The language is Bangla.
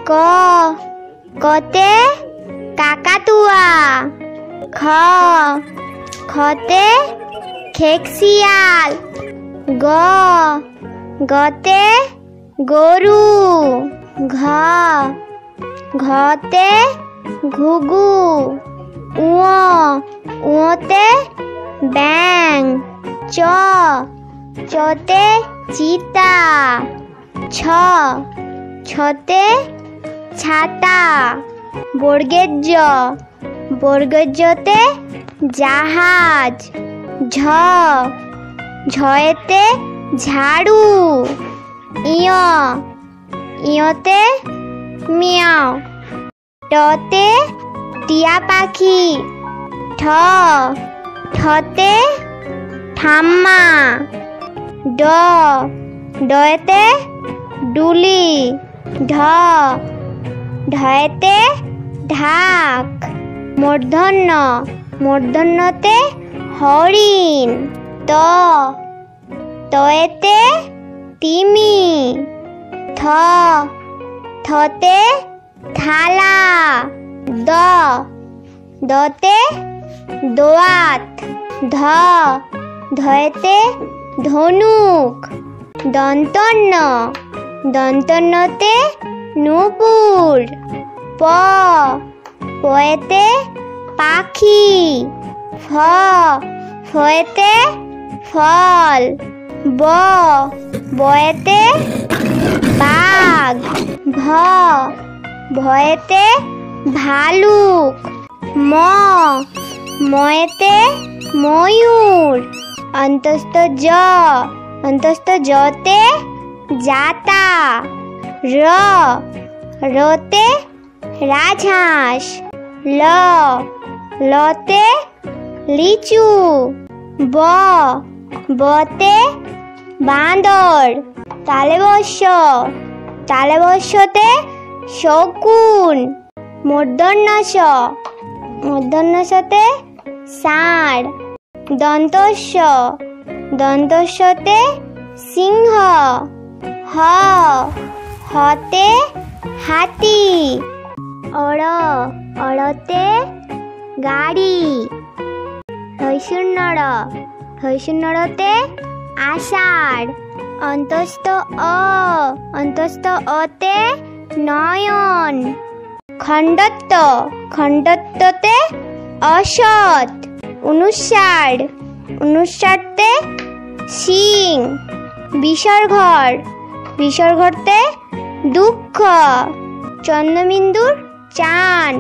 ক কতে কাকাতুয়া। খ খতে খেকশিয়াল। গ গতে গরু। ঘ ঘতে ঘুঘু। উ উতে ব্যাং। চ চতে চিতা। ছ ছতে ছাতা। বর্গের জ বর্গের জতে জাহাজ। ঝ ঝয়েতে ঝাড়ু। ইয় ইয়তে মিয়াও। টতে টিয়া পাখি। ঠ ঠতে ঠাম্মা। ড ডয়েতে ডুলি। ঢ ঢয়েতে ঢাক। মূর্ধন্য মূর্ধন্যতে হরিণ। ত তয়েতে তিমি। থ থতে থালা। দ দতে দোয়াত। ধ ধয়েতে ধনুক। দন্তন্য দন্তন্যতে নূপুর। প পয়েতে পাখি। ফ ফয়েতে ফল। ব বয়েতে বাঘ। ভ ভয়েতে ভালুক। ম ময়েতে ময়ূর। অন্তস্থ জ অন্তস্থ জতে জাতা। র রতে রাজহাঁস। ল লতে লিচু। ব বতে বাঁদর। তালে বস্যতে শকুন। মূর্ধন্য ষ মূর্ধন্য ষতে ষাঁড়। দন্তস্ব দন্তস্বতে সিংহ। হ হতে হাতি। অড় অড়তে গাড়ি। হৈশূন্যতে আষাঢ়। অন্তস্থ অন্তস্থ অতে নয়ন। খণ্ডত্ব খণ্ডত্বতে অসৎ। অনুস্বারতে সিং। বিসর্গতে দুঃখ। চন্দ্রবিন্দুর চাঁদ।